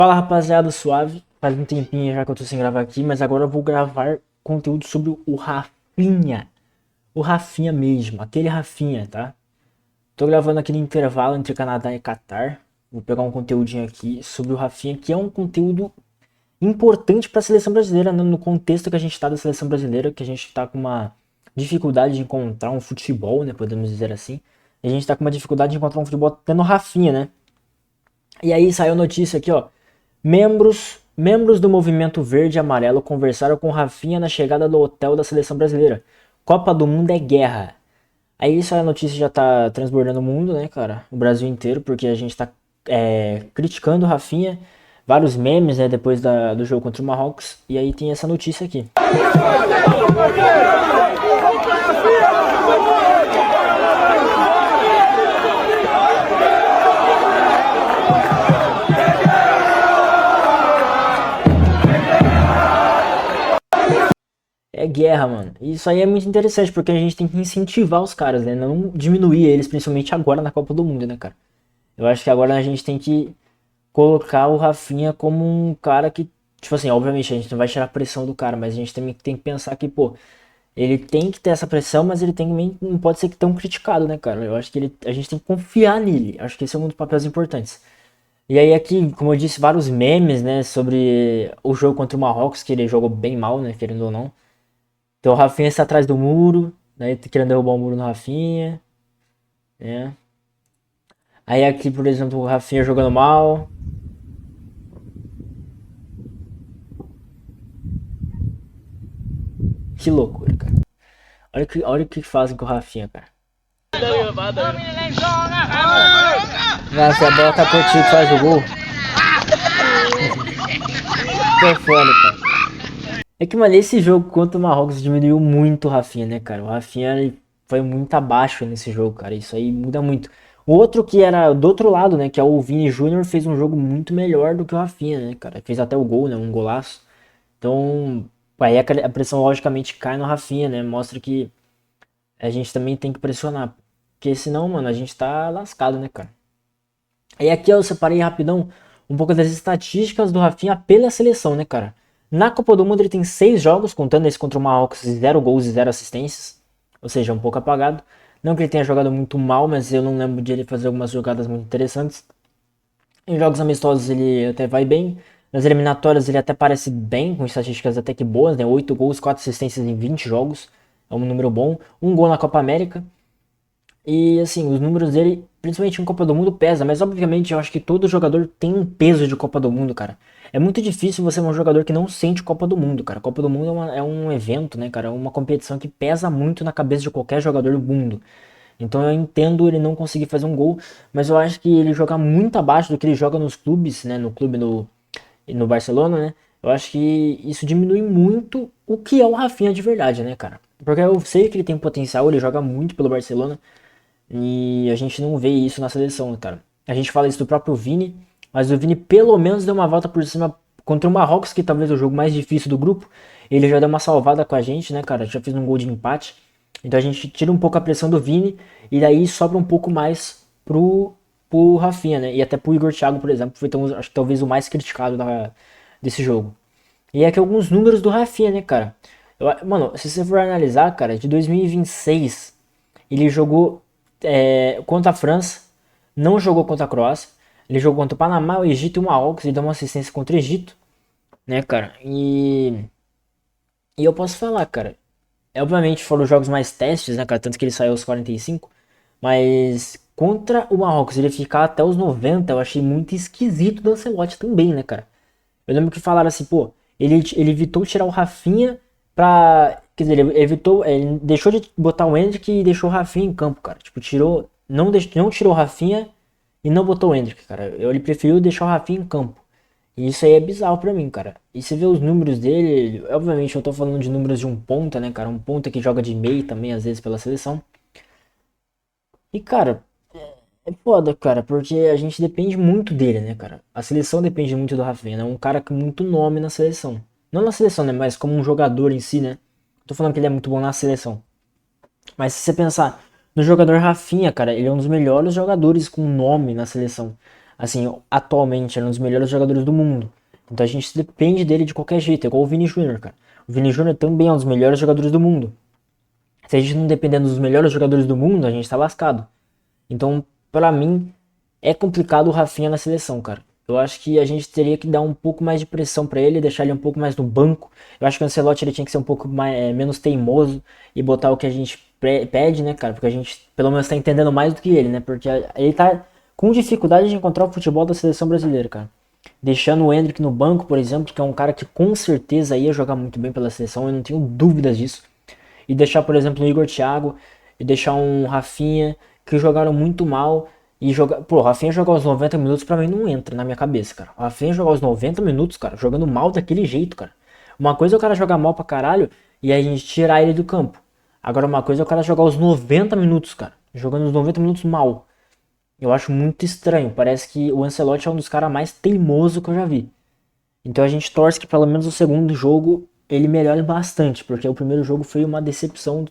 Fala rapaziada, suave. Faz um tempinho já que eu tô sem gravar aqui, mas agora eu vou gravar conteúdo sobre o Rafinha. O Rafinha mesmo, aquele Rafinha, tá? Tô gravando aqui no intervalo entre Canadá e Catar. Vou pegar um conteúdinho aqui sobre o Rafinha, que é um conteúdo importante para a seleção brasileira, né? No contexto que a gente tá da seleção brasileira, que a gente tá com uma dificuldade de encontrar um futebol, né? Podemos dizer assim. A gente tá com uma dificuldade de encontrar um futebol tendo o Rafinha, né? E aí saiu notícia aqui, ó. Membros do Movimento Verde e Amarelo conversaram com Rafinha na chegada do hotel da seleção brasileira. Copa do Mundo é guerra. Aí isso a notícia já tá transbordando o mundo, né, cara? O Brasil inteiro, porque a gente tá criticando o Rafinha. Vários memes, né, depois do jogo contra o Marrocos. E aí tem essa notícia aqui. É guerra, mano. Isso aí é muito interessante, porque a gente tem que incentivar os caras, né? Não diminuir eles, principalmente agora na Copa do Mundo, né, cara? Eu acho que agora a gente tem que colocar o Rafinha como um cara que, tipo assim, obviamente a gente não vai tirar a pressão do cara, mas a gente também tem que pensar que, pô, ele tem que ter essa pressão, mas ele também não pode ser tão criticado, né, cara? Eu acho que a gente tem que confiar nele. Acho que esse é um dos papéis importantes. E aí aqui, como eu disse, vários memes, né, sobre o jogo contra o Marrocos, que ele jogou bem mal, né, querendo ou não. Então o Rafinha está atrás do muro, né? Querendo derrubar o muro no Rafinha, né? Aí aqui, por exemplo, o Rafinha jogando mal. Que loucura, cara. Olha o que fazem com o Rafinha, cara. Nossa, a bola tá contigo, faz o gol. Foi foda, cara. É que, mano, esse jogo contra o Marrocos diminuiu muito o Rafinha, né, cara? O Rafinha ele foi muito abaixo nesse jogo, cara. Isso aí muda muito. O outro que era do outro lado, né, que é o Vini Júnior, fez um jogo muito melhor do que o Rafinha, né, cara? Fez até o gol, né, um golaço. Então, aí a pressão logicamente cai no Rafinha, né? Mostra que a gente também tem que pressionar. Porque senão, mano, a gente tá lascado, né, cara? E aqui eu separei rapidão um pouco das estatísticas do Rafinha pela seleção, né, cara? Na Copa do Mundo ele tem 6 jogos, contando esse contra o Marrocos, 0 gols e 0 assistências. Ou seja, um pouco apagado. Não que ele tenha jogado muito mal, mas eu não lembro de ele fazer algumas jogadas muito interessantes. Em jogos amistosos ele até vai bem. Nas eliminatórias ele até parece bem, com estatísticas até que boas, né? 8 gols, 4 assistências em 20 jogos. É um número bom. Um gol na Copa América. E assim, os números dele, principalmente em Copa do Mundo, pesa. Mas obviamente eu acho que todo jogador tem um peso de Copa do Mundo, cara. É muito difícil você ser um jogador que não sente Copa do Mundo, cara. Copa do Mundo é um evento, né, cara? É uma competição que pesa muito na cabeça de qualquer jogador do mundo. Então eu entendo ele não conseguir fazer um gol, mas eu acho que ele jogar muito abaixo do que ele joga nos clubes, né? No clube no Barcelona, né? Eu acho que isso diminui muito o que é o Rafinha de verdade, né, cara? Porque eu sei que ele tem potencial, ele joga muito pelo Barcelona e a gente não vê isso na seleção, cara. A gente fala isso do próprio Vini, mas o Vini pelo menos deu uma volta por cima contra o Marrocos, que talvez é o jogo mais difícil do grupo. Ele já deu uma salvada com a gente, né, cara? Já fez um gol de empate. Então a gente tira um pouco a pressão do Vini e daí sobra um pouco mais pro Rafinha, né? E até pro Igor Thiago, por exemplo, foi acho que talvez o mais criticado desse jogo. E aqui alguns números do Rafinha, né, cara? Mano, se você for analisar, cara, de 2026 ele jogou contra a França, não jogou contra a Croácia, ele jogou contra o Panamá, o Egito e o Marrocos, ele deu uma assistência contra o Egito, né, cara? E eu posso falar, cara, obviamente foram os jogos mais testes, né, cara? Tanto que ele saiu aos 45. Mas contra o Marrocos, ele ficar até os 90, eu achei muito esquisito do Ancelotti também, né, cara? Eu lembro que falaram assim, pô, ele evitou tirar o Rafinha pra. Quer dizer, ele evitou. Ele deixou de botar o Endrick e deixou o Rafinha em campo, cara. Tipo, tirou. Não tirou o Rafinha e não botou o Endrick, cara. Ele preferiu deixar o Rafinha em campo. E isso aí é bizarro pra mim, cara. E você vê os números dele, obviamente eu tô falando de números de um ponta, né, cara? Um ponta que joga de meio também, às vezes, pela seleção. E, cara, é foda, cara, porque a gente depende muito dele, né, cara? A seleção depende muito do Rafinha, né? Um cara com muito nome na seleção. Não na seleção, né? Mas como um jogador em si, né? Tô falando que ele é muito bom na seleção. Mas se você pensar no jogador Rafinha, cara, ele é um dos melhores jogadores com nome na seleção. assim, atualmente é um dos melhores jogadores do mundo. Então a gente depende dele de qualquer jeito, é igual o Vini Júnior, cara. O Vini Júnior também é um dos melhores jogadores do mundo. Se a gente não depender dos melhores jogadores do mundo, a gente tá lascado. Então, pra mim, é complicado o Rafinha na seleção, cara. Eu acho que a gente teria que dar um pouco mais de pressão pra ele, deixar ele um pouco mais no banco. Eu acho que o Ancelotti ele tinha que ser um pouco mais, menos teimoso e botar o que a gente pede, né, cara? Porque a gente, pelo menos, tá entendendo mais do que ele, né? Porque ele tá com dificuldade de encontrar o futebol da seleção brasileira, cara. Deixando o Endrick no banco, por exemplo, que é um cara que com certeza ia jogar muito bem pela seleção, eu não tenho dúvidas disso. E deixar, por exemplo, o Igor Thiago, e deixar um Rafinha, que jogaram muito mal. E jogar. Pô, o Rafinha jogar os 90 minutos pra mim não entra na minha cabeça, cara. O Rafinha jogar os 90 minutos, cara, jogando mal daquele jeito, cara. Uma coisa é o cara jogar mal pra caralho e aí a gente tirar ele do campo. Agora uma coisa é o cara jogar os 90 minutos, cara. Jogando os 90 minutos mal. Eu acho muito estranho. Parece que o Ancelotti é um dos caras mais teimosos que eu já vi. Então a gente torce que pelo menos o segundo jogo ele melhore bastante, porque o primeiro jogo foi uma decepção,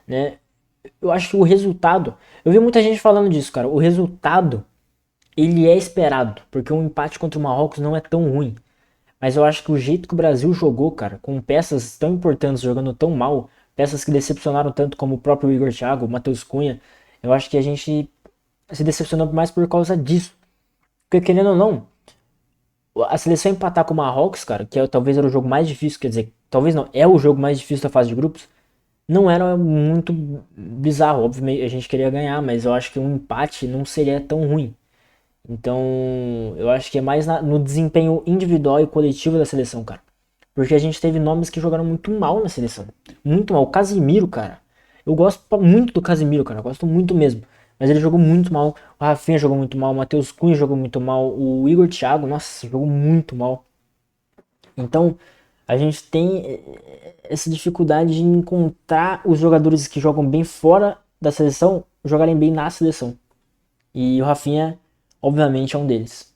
né? Eu acho que o resultado, eu vi muita gente falando disso, cara. O resultado ele é esperado, porque um empate contra o Marrocos não é tão ruim. Mas eu acho que o jeito que o Brasil jogou, cara, com peças tão importantes jogando tão mal, peças que decepcionaram tanto como o próprio Igor Thiago, o Matheus Cunha, eu acho que a gente se decepcionou mais por causa disso. Porque querendo ou não, a seleção empatar com o Marrocos, cara, que talvez era o jogo mais difícil, quer dizer, talvez não, é o jogo mais difícil da fase de grupos, não era muito bizarro. Obviamente a gente queria ganhar, mas eu acho que um empate não seria tão ruim. Então, eu acho que é mais no desempenho individual e coletivo da seleção, cara. Porque a gente teve nomes que jogaram muito mal na seleção. Muito mal. O Casimiro, cara. Eu gosto muito do Casimiro, cara. Eu gosto muito mesmo. Mas ele jogou muito mal. O Rafinha jogou muito mal. O Matheus Cunha jogou muito mal. O Igor Thiago, nossa, jogou muito mal. Então, a gente tem essa dificuldade de encontrar os jogadores que jogam bem fora da seleção jogarem bem na seleção. E o Rafinha, obviamente, é um deles.